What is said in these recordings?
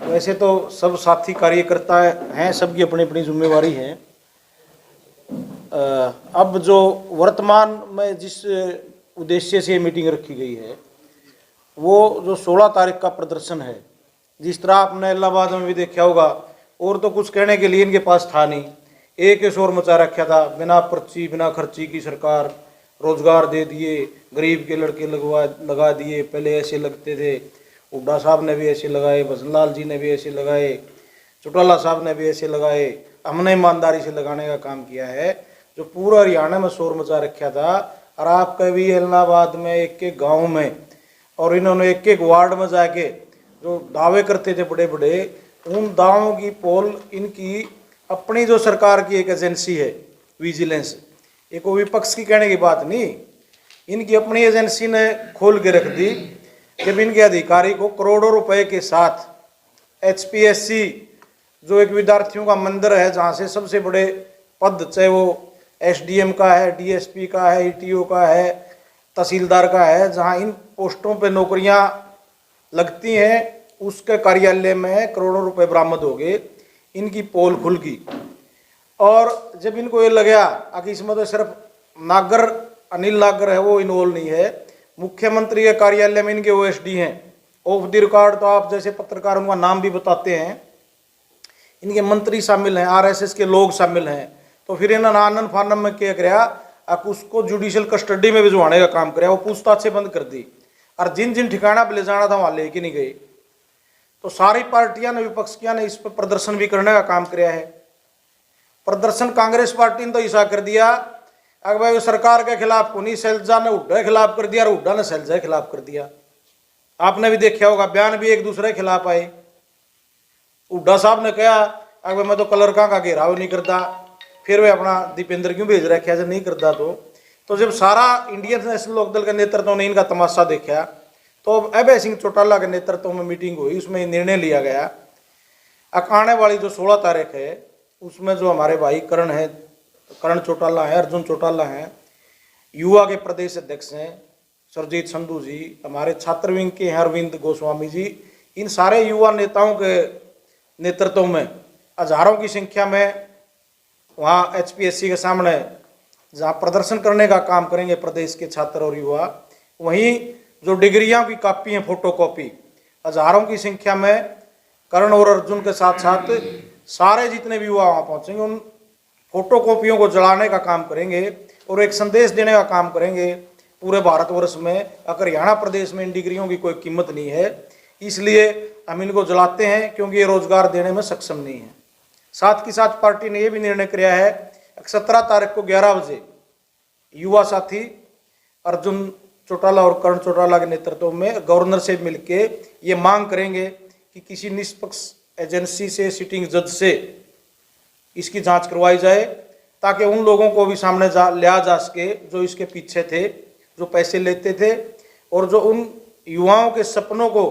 वैसे तो सब साथी कार्यकर्ता हैं, सबकी अपनी अपनी जिम्मेवारी है। अब जो वर्तमान में जिस उद्देश्य से मीटिंग रखी गई है, वो जो 16 तारीख का प्रदर्शन है, जिस तरह आपने इलाहाबाद में भी देखा होगा, और तो कुछ कहने के लिए इनके पास था नहीं। एक शोर मचा रखा था, बिना पर्ची बिना खर्ची की सरकार रोजगार दे दिए, गरीब के लड़के लगा दिए। पहले ऐसे लगते थे, हुड्डा साहब ने भी ऐसे लगाए, भजन लाल जी ने भी ऐसे लगाए, चौटाला साहब ने भी ऐसे लगाए। हमने ईमानदारी से लगाने का काम किया है। जो पूरा हरियाणा में शोर मचा रखा था, और आपका भी इलाहाबाद में एक एक गाँव में, और इन्होंने एक एक वार्ड में जाके जो दावे करते थे बड़े बड़े, उन दावों की पोल इनकी अपनी जो सरकार की एक एजेंसी है विजिलेंस, एक वो विपक्ष की कहने की बात नहीं, इनकी अपनी एजेंसी ने खोल के रख दी। जब इनके अधिकारी को करोड़ों रुपए के साथ HPSC जो एक विद्यार्थियों का मंदिर है, जहाँ से सबसे बड़े पद, चाहे वो SDM का है, DSP का है, ETO का है, तहसीलदार का है, जहाँ इन पोस्टों पे नौकरियां लगती हैं, उसके कार्यालय में करोड़ों रुपए बरामद हो गए। इनकी पोल खुल गई। और जब इनको ये लगा कि इसमें तो सिर्फ अनिल नागर है, वो इन्वॉल्व नहीं है, मुख्यमंत्री के कार्यालय में इनके OSD हैं, ऑफ द रिकॉर्ड तो आप जैसे पत्रकारों का नाम भी बताते हैं, इनके मंत्री शामिल हैं, RSS के लोग शामिल हैं। तो फिर इन्होंने आनंद फानम में क्या कराया, अब उसको जुडिशियल कस्टडी में भिजवाने का काम कराया, वो पूछताछ से बंद कर दी, और जिन जिन ठिकाना पर ले जाना था वहाँ लेके नहीं गए। तो सारी पार्टियां ने, विपक्ष ने इस पर प्रदर्शन भी करने का काम किया है। प्रदर्शन कांग्रेस पार्टी ने तो ऐसा कर दिया, अगर भाई सरकार के खिलाफ को नहीं, शैलजा ने हुड्डा के खिलाफ कर दिया, और हुड्डा ने शैलजा के खिलाफ कर दिया। आपने भी देखा होगा, बयान भी एक दूसरे के खिलाफ आए। हुड्डा साहब ने कहा अगर मैं तो कलरका का घेराव नहीं करता, फिर वे अपना दीपेंद्र क्यों भेज रखा है, नहीं करता तो जब सारा इंडियन नेशनल लोकदल के नेतृत्व ने इनका तमाशा देखा, तो अभय सिंह चौटाला के नेतृत्व में मीटिंग हुई, उसमें निर्णय लिया गया आने वाली जो 16 तारीख है, उसमें जो हमारे भाई करण चौटाला है, अर्जुन चौटाला हैं, युवा के प्रदेश अध्यक्ष हैं सरजीत संधू जी, हमारे छात्र विंग के हैं अरविंद गोस्वामी जी, इन सारे युवा नेताओं के नेतृत्व में हजारों की संख्या में वहाँ HPSC के सामने जहाँ प्रदर्शन करने का काम करेंगे प्रदेश के छात्र और युवा। वहीं जो डिग्रियां की कापी हैं, फोटो कॉपी, हजारों की संख्या में करण और अर्जुन के साथ साथ सारे जितने भी युवा वहाँ पहुँचेंगे, उन फोटो कॉपियों को जलाने का काम करेंगे और एक संदेश देने का काम करेंगे पूरे भारतवर्ष में। अगर हरियाणा प्रदेश में इन डिग्रियों की कोई कीमत नहीं है, इसलिए हम इनको जलाते हैं, क्योंकि ये रोजगार देने में सक्षम नहीं है। साथ ही साथ पार्टी ने यह भी निर्णय किया है 17 तारीख को 11 बजे युवा साथी अर्जुन चौटाला और करण चौटाला के नेतृत्व में गवर्नर से मिलके ये मांग करेंगे कि किसी निष्पक्ष एजेंसी से, सिटिंग जज से इसकी जांच करवाई जाए, ताकि उन लोगों को भी सामने लिया जा सके जो इसके पीछे थे, जो पैसे लेते थे और जो उन युवाओं के सपनों को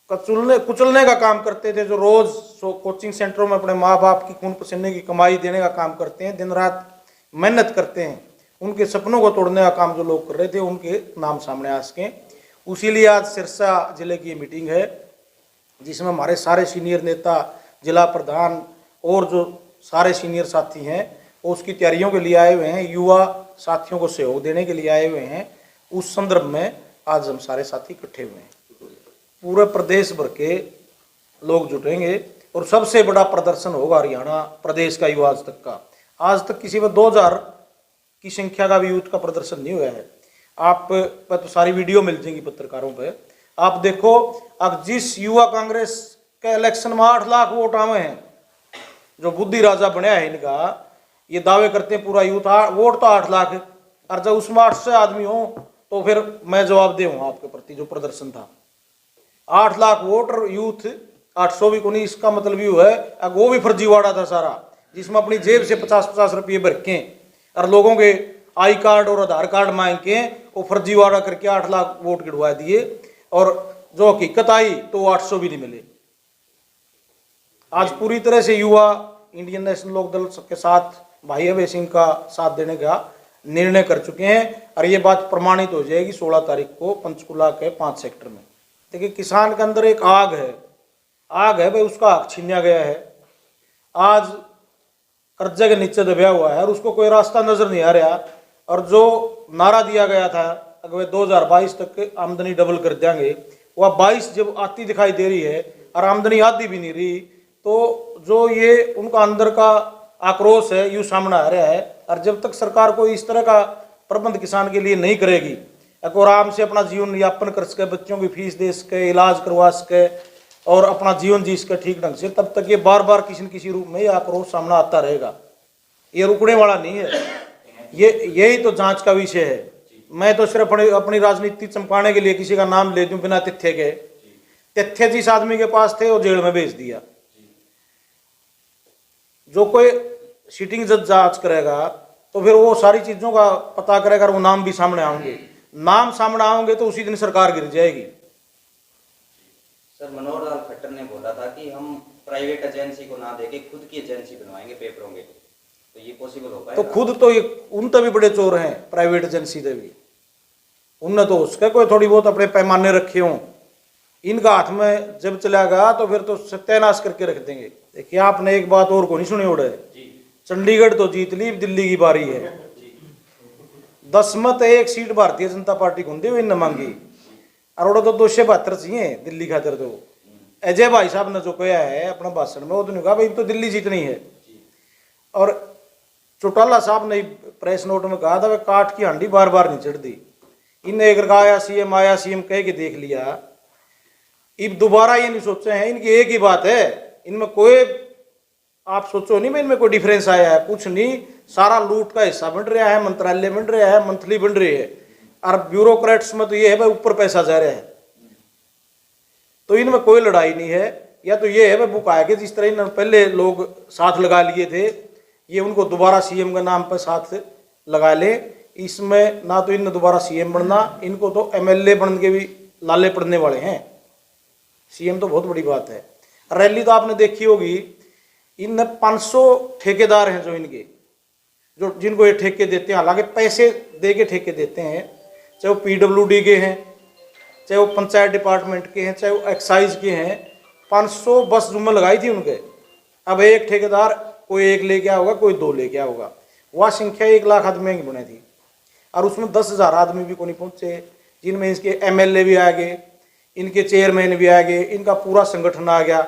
कुचलने का काम करते थे, जो रोज कोचिंग सेंटरों में अपने माँ बाप की खून पसीने की कमाई देने का काम करते हैं, दिन रात मेहनत करते हैं, उनके सपनों को तोड़ने का काम जो लोग कर रहे थे, उनके नाम सामने आ सकें। उसीलिए आज सिरसा जिले की मीटिंग है, जिसमें हमारे सारे सीनियर नेता, जिला प्रधान और जो सारे सीनियर साथी हैं वो उसकी तैयारियों के लिए आए हुए हैं, युवा साथियों को सहयोग देने के लिए आए हुए हैं। उस संदर्भ में आज हम सारे साथी इकट्ठे हुए हैं। पूरे प्रदेश भर के लोग जुटेंगे और सबसे बड़ा प्रदर्शन होगा हरियाणा प्रदेश का युवा आज तक का। आज तक किसी में 2000 की संख्या का भी यूथ का प्रदर्शन नहीं हुआ है। आप पर तो सारी वीडियो मिल जाएंगी पत्रकारों पे, आप देखो। अब जिस युवा कांग्रेस के इलेक्शन में 8 लाख वोट आए हैं, जो बुद्धि राजा बनया है इनका, ये दावे करते हैं पूरा यूथ वोट तो 8 लाख है, और जब उसमें 800 आदमी हो तो फिर मैं जवाब दूंगा आपके प्रति। जो प्रदर्शन था 8 लाख वोट और यूथ 800 भी को नहीं, इसका मतलब ये है अब वो भी फर्जीवाड़ा था सारा, जिसमें अपनी जेब से 50-50 रुपये भर के और लोगों के आई कार्ड और आधार कार्ड मांग के वो फर्जीवाड़ा करके 8 लाख वोट गिरवा दिए, और जो हकीकत आई तो 800 भी नहीं मिले। आज पूरी तरह से युवा इंडियन नेशनल लोकदल के साथ भाई अभय सिंह का साथ देने का निर्णय कर चुके हैं, और ये बात प्रमाणित हो जाएगी 16 तारीख को पंचकुला के 5 सेक्टर में। देखिए, किसान के अंदर एक आग है, आग है भाई, उसका हक छीना गया है। आज कर्जे के नीचे दबा हुआ है और उसको कोई रास्ता नजर नहीं आ रहा। और जो नारा दिया गया था अगर 2022 तक आमदनी डबल कर देंगे, वह 22 जब आती दिखाई दे रही है और आमदनी आती भी नहीं रही, तो जो ये उनका अंदर का आक्रोश है यू सामने आ रहा है। और जब तक सरकार कोई इस तरह का प्रबंध किसान के लिए नहीं करेगी, अगर आराम से अपना जीवन यापन कर सके, बच्चों की फीस दे सके, इलाज करवा सके और अपना जीवन जी सके ठीक ढंग से, तब तक ये बार बार किसी न किसी रूप में ये आक्रोश सामना आता रहेगा। ये रुकने वाला नहीं है। यही तो जांच का विषय है। मैं तो सिर्फ अपनी राजनीति चमकाने के लिए किसी का नाम ले दूं बिना तथ्य के। तथ्य जिस आदमी के पास थे वो जेल में भेज दिया। जो कोई सिटिंग जज जांच करेगा तो फिर वो सारी चीजों का पता करेगा और वो नाम भी सामने आएंगे। नाम सामने आएंगे तो उसी दिन सरकार गिर जाएगी। सर, मनोहर लाल खट्टर ने बोला था कि हम प्राइवेट एजेंसी को ना देके खुद की एजेंसी बनवाएंगे पेपरों के, तो ये पॉसिबल हो पाएगा? तो खुद तो ये उन तभी बड़े चोर हैं प्राइवेट एजेंसी से भी। उनने तो उसके कोई थोड़ी बहुत अपने पैमाने रखे हों। इनका हाथ में जब चला गया तो फिर तो सत्यानाश करके रख देंगे। देखिए, आपने एक बात और को नहीं सुनी उड़े, चंडीगढ़ तो जीत ली, दिल्ली की बारी है। 10 मत 1 सीट भारतीय जनता पार्टी को दी हुई न मांगी और वो तो 272 चाहिए दिल्ली खातिर। तो अजय भाई साहब ने जो कहा है अपना भाषण में, वो तो नहीं कहा भाई तो दिल्ली जीतनी है। और चौटाला साहब ने प्रेस नोट में कहा था, वे काठ की हांडी बार बार नहीं चढ़ती। इनने एक आया सीएम कह के देख लिया, अब दोबारा ये नहीं सोचे हैं। इनकी एक ही बात है, इनमें कोई आप सोचो नहीं इनमें कोई डिफरेंस आया है, कुछ नहीं। सारा लूट का हिस्सा बन रहा है, मंत्रालय बन रहा है, मंथली बन रही है। और ब्यूरोक्रेट्स में तो ये है भाई ऊपर पैसा जा रहा है। तो इनमें कोई लड़ाई नहीं है। या तो ये है भाई बुक आएगी, जिस तरह इन पहले लोग साथ लगा लिए थे, ये उनको दोबारा सीएम के नाम पर साथ लगा ले। इसमें ना तो इन दोबारा सीएम बनना, इनको तो एमएलए बन के भी लाले पड़ने वाले हैं। सीएम तो बहुत बड़ी बात है। रैली तो आपने देखी होगी, इन 500 ठेकेदार हैं जो इनके, जो जिनको ये ठेके देते हैं। हालांकि पैसे दे के ठेके देते हैं, चाहे वो पीडब्ल्यूडी के हैं, चाहे वो पंचायत डिपार्टमेंट के हैं, चाहे वो एक्साइज के हैं। 500 बस जुम्मन लगाई थी उनके। अब एक ठेकेदार कोई 1 लेके होगा, कोई 2 लेके होगा। वह संख्या 1 लाख आदमी की बनी थी और उसमें 10,000 आदमी भी को नहीं पहुंचे, जिनमें इसके एमएलए भी आ गए, इनके चेयरमैन भी आ गए, इनका पूरा संगठन आ गया।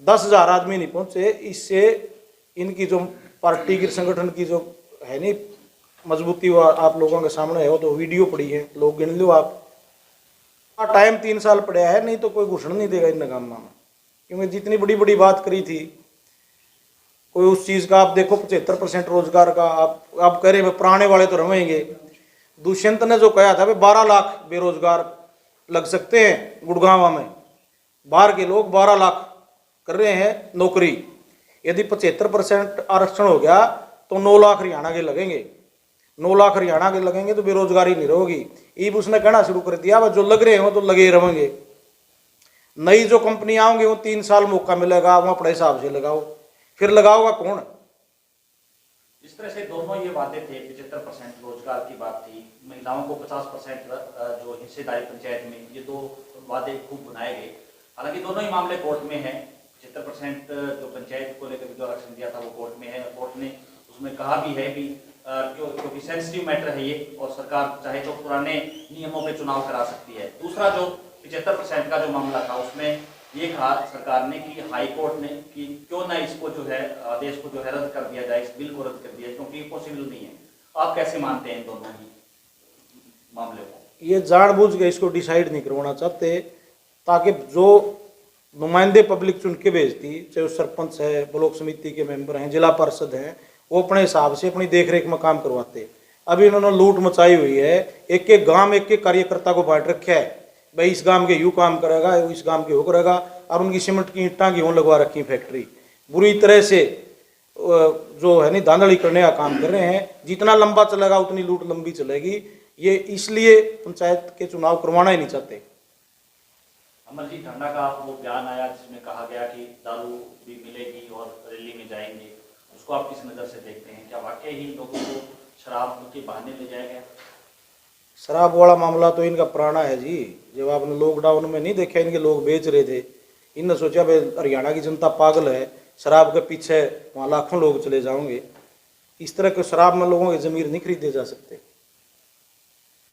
10,000 आदमी नहीं पहुंचे। इससे इनकी जो पार्टी की संगठन की जो है नहीं मजबूती, वो आप लोगों के सामने है। वो तो वीडियो पड़ी है, लोग गिन लो आप। टाइम 3 साल पड़ा है, नहीं तो कोई घुसण नहीं देगा इन निगम में। क्योंकि जितनी बड़ी बड़ी बात करी थी कोई उस चीज़ का, आप देखो 75% रोजगार का आप कह रहे हैं पुराने वाले तो रहेंगे। दुष्यंत ने जो कहा था 12 लाख बेरोजगार लग सकते हैं गुड़गांव में। बाहर के लोग 12 लाख कर रहे हैं नौकरी। यदि 75% आरक्षण हो गया तो 9 लाख हरियाणा के लगेंगे। 9 लाख हरियाणा के लगेंगे तो बेरोजगारी नहीं रहेगी। ईब उसने कहना शुरू कर दिया, जो लग रहे हैं तो लगे रहेंगे। नई जो कंपनी आएंगे वो 3 साल मौका मिलेगा, वो अपने हिसाब से लगाओ। फिर लगाओगा कौन? इस तरह से दोनों ये वादे थे, 75% रोजगार की बात थी, महिलाओं को 50% जो हिस्सेदारी पंचायत में, ये 2 वादे खूब बनाए गए। हालांकि दोनों ही मामले कोर्ट में है। 75% जो पंचायत को लेकर जो आरक्षण दिया था वो कोर्ट में है। कोर्ट ने उसमें कहा भी है कि क्योंकि सेंसिटिव मैटर है ये, और सरकार चाहे तो पुराने नियमों पे चुनाव करा सकती है। दूसरा जो 75% का जो मामला था, उसमें ये कहा सरकार ने कि हाई कोर्ट ने कि क्यों ना इसको जो है आदेश को जो है रद्द कर दिया जाए, इस बिल को रद्द कर दिया, क्योंकि ये पॉसिबल नहीं है। आप कैसे मानते हैं इन दोनों ही मामले को? ये जानबूझ के इसको डिसाइड नहीं करवाना चाहते, ताकि जो नुमाइंदे पब्लिक चुन के भेजती, चाहे वो सरपंच है, ब्लॉक समिति के मेंबर हैं, जिला पार्षद हैं, वो अपने हिसाब से अपनी देखरेख में काम करवाते। अभी इन्होंने लूट मचाई हुई है। एक एक गांव एक एक कार्यकर्ता को बांट रखा है, भाई इस गांव के यूँ काम करेगा, इस गांव के वो करेगा। और उनकी सीमेंट की ईंटा की वो लगवा रखी फैक्ट्री। बुरी तरह से जो है नहीं धांधली करने का काम कर रहे हैं। जितना लंबा चलेगा उतनी लूट लंबी चलेगी। ये इसलिए पंचायत के चुनाव करवाना ही नहीं चाहते। अमरजीत ढंडा का वो बयान आया जिसमें कहा गया कि दारू भी मिलेगी और रैली में जाएंगे, उसको आप किस नज़र से देखते हैं? क्या वाकई ही लोगों को शराब के बहाने ले जाया गया? शराब वाला मामला तो इनका पुराना है जी। जब आपने लॉकडाउन में नहीं देखा, इनके लोग बेच रहे थे, इनने सोचा भाई हरियाणा की जनता पागल है, शराब के पीछे वहाँ लाखों लोग चले जाओगे। इस तरह के शराब में लोगों के ज़मीर नहीं खरीदे जा सकते।